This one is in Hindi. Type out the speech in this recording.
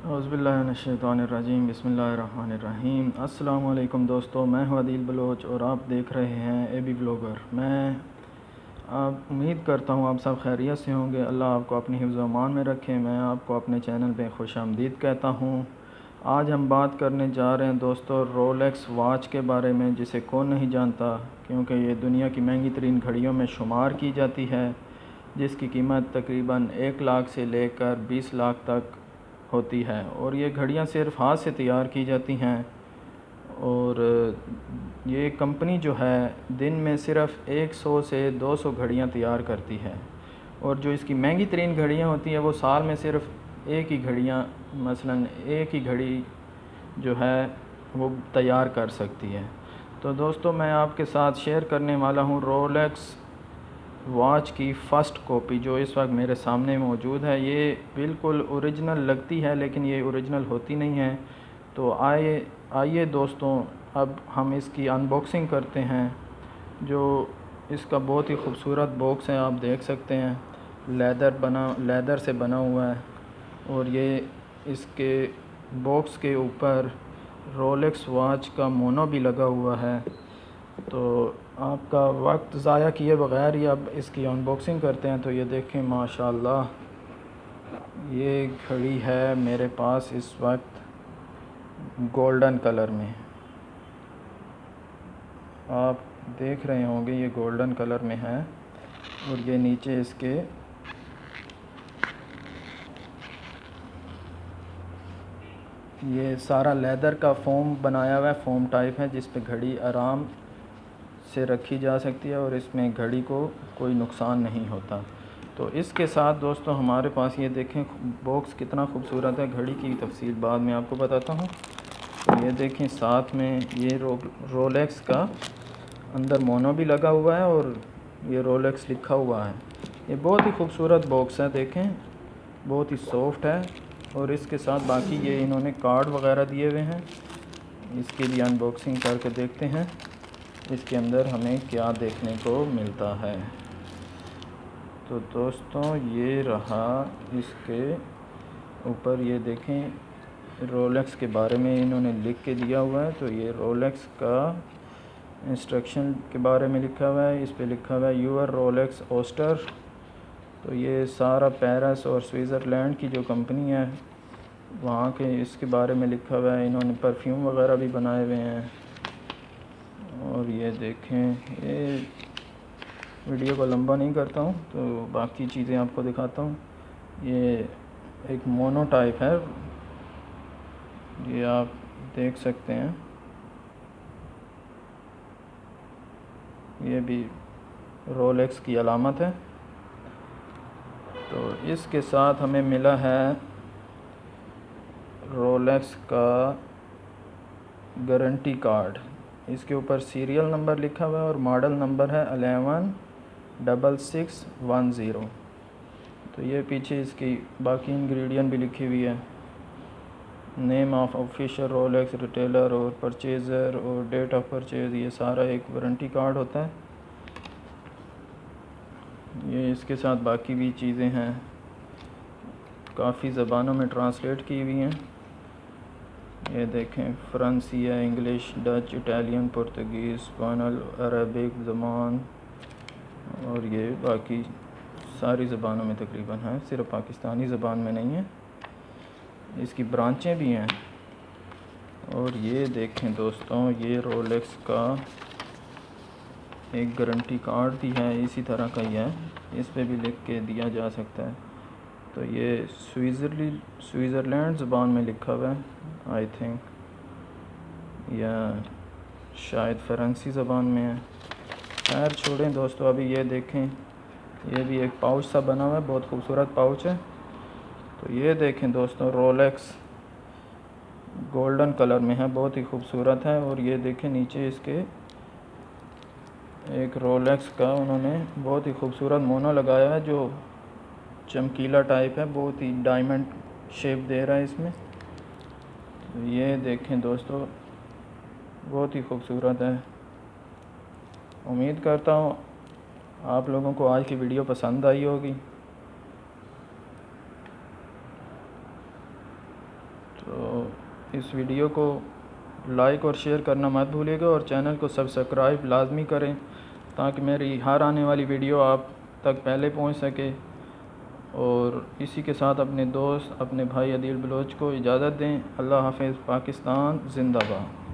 औज़ुबिल्लाहिमिनश्शैतानिर्रजीम बिस्मिल्लाहिर्रहमानिर्रहीम। अस्सलाम वालेकुम दोस्तों, मैं हूं आदिल बलोच और आप देख रहे हैं एबी व्लॉगर। मैं आप उम्मीद करता हूं आप सब खैरियत से होंगे। अल्लाह आपको अपनी हिफ्ज़ व अमान में रखे। मैं आपको अपने चैनल पे खुशामदीद कहता हूं। आज हम बात करने जा रहे हैं दोस्तों रोलेक्स वॉच के बारे में, जिसे कौन नहीं जानता, क्योंकि ये दुनिया की महंगी तरीन घड़ियों में शुमार की जाती है, जिसकी कीमत तकरीबन 1 लाख से लेकर 20 लाख तक होती है। और ये घड़ियाँ सिर्फ हाथ से तैयार की जाती हैं और ये कंपनी जो है दिन में सिर्फ 100 से 200 घड़ियाँ तैयार करती है। और जो इसकी महंगी तरीन घड़ियाँ होती हैं वो साल में सिर्फ एक ही घड़ियाँ, मसलन एक ही घड़ी जो है वो तैयार कर सकती है। तो दोस्तों मैं आपके साथ शेयर करने वाला हूँ रोलेक्स वॉच की फ़र्स्ट कॉपी जो इस वक्त मेरे सामने मौजूद है। ये बिल्कुल ओरिजिनल लगती है लेकिन ये ओरिजिनल होती नहीं है। तो आइए दोस्तों अब हम इसकी अनबॉक्सिंग करते हैं। जो इसका बहुत ही खूबसूरत बॉक्स है, आप देख सकते हैं, लेदर से बना हुआ है। और ये इसके बॉक्स के ऊपर रोलेक्स वॉच का मोनो भी लगा हुआ है। तो आपका वक्त ज़ाया किए बगैर ही अब इसकी अनबॉक्सिंग करते हैं। तो ये देखें, माशाल्लाह ये घड़ी है मेरे पास इस वक्त गोल्डन कलर में। आप देख रहे होंगे ये गोल्डन कलर में है। और ये नीचे इसके ये सारा लेदर का फोम बनाया हुआ है, फोम टाइप है, जिस पे घड़ी आराम से रखी जा सकती है और इसमें घड़ी को कोई नुकसान नहीं होता। तो इसके साथ दोस्तों हमारे पास ये देखें बॉक्स कितना खूबसूरत है। घड़ी की तफसील बाद में आपको बताता हूँ। तो ये देखें साथ में ये रोलेक्स का अंदर मोनो भी लगा हुआ है और ये रोलेक्स लिखा हुआ है। ये बहुत ही खूबसूरत बॉक्स है, देखें बहुत ही सॉफ्ट है। और इसके साथ बाकी ये इन्होंने कार्ड वगैरह दिए हुए हैं। इसकी भी अनबॉक्सिंग करके देखते हैं इसके अंदर हमें क्या देखने को मिलता है। तो दोस्तों ये रहा, इसके ऊपर ये देखें रोलेक्स के बारे में इन्होंने लिख के दिया हुआ है। तो ये रोलेक्स का इंस्ट्रक्शन के बारे में लिखा हुआ है। इस पे लिखा हुआ है यूर रोलेक्स ओस्टर। तो ये सारा पेरिस और स्विट्ज़रलैंड की जो कंपनी है वहाँ के इसके बारे में लिखा हुआ है। इन्होंने परफ्यूम वगैरह भी बनाए हुए हैं। और ये देखें, ये वीडियो को लंबा नहीं करता हूँ तो बाकी चीज़ें आपको दिखाता हूँ। ये एक मोनो टाइप है, ये आप देख सकते हैं। ये भी रोलेक्स की अलामत है। तो इसके साथ हमें मिला है रोलेक्स का गारंटी कार्ड। इसके ऊपर सीरियल नंबर लिखा हुआ है और मॉडल नंबर है 116610। तो ये पीछे इसकी बाकी इंग्रेडिएंट भी लिखी हुई है, name of official Rolex retailer और परचेज़र और डेट ऑफ परचेज़। ये सारा एक वारंटी कार्ड होता है। ये इसके साथ बाकी भी चीज़ें हैं, काफ़ी ज़बानों में ट्रांसलेट की हुई हैं। ये देखें, फ़्रांसी है, English, Dutch, Italian, Portuguese, Spanish, Arabic ज़बान और ये बाकी सारी ज़बानों में तकरीबन है, सिर्फ पाकिस्तानी ज़बान में नहीं है। इसकी ब्रांचें भी हैं। और ये देखें दोस्तों, ये रोलेक्स का एक गारंटी कार्ड भी है, इसी तरह का ही है, इस पे भी लिख के दिया जा सकता है। तो ये स्विट्ज़रलैंड ज़बान में लिखा हुआ है आई थिंक, या शायद फ़्रांसी ज़बान में है। खैर छोड़ें दोस्तों, अभी ये देखें, ये भी एक पाउच सा बना हुआ है, बहुत खूबसूरत पाउच है। तो ये देखें दोस्तों, रोलेक्स गोल्डन कलर में है, बहुत ही खूबसूरत है। और ये देखें नीचे इसके एक रोलेक्स का उन्होंने बहुत ही खूबसूरत मोनो लगाया है जो चमकीला टाइप है, बहुत ही डायमंड शेप दे रहा है इसमें। तो ये देखें दोस्तों, बहुत ही खूबसूरत है। उम्मीद करता हूँ आप लोगों को आज की वीडियो पसंद आई होगी। इस वीडियो को लाइक और शेयर करना मत भूलिएगा और चैनल को सब्सक्राइब लाजमी करें ताकि मेरी हर आने वाली वीडियो आप तक पहले पहुंच सके। और इसी के साथ अपने दोस्त अपने भाई अदील बलोच को इजाज़त दें। अल्लाह हाफ़िज़। पाकिस्तान ज़िंदाबाद।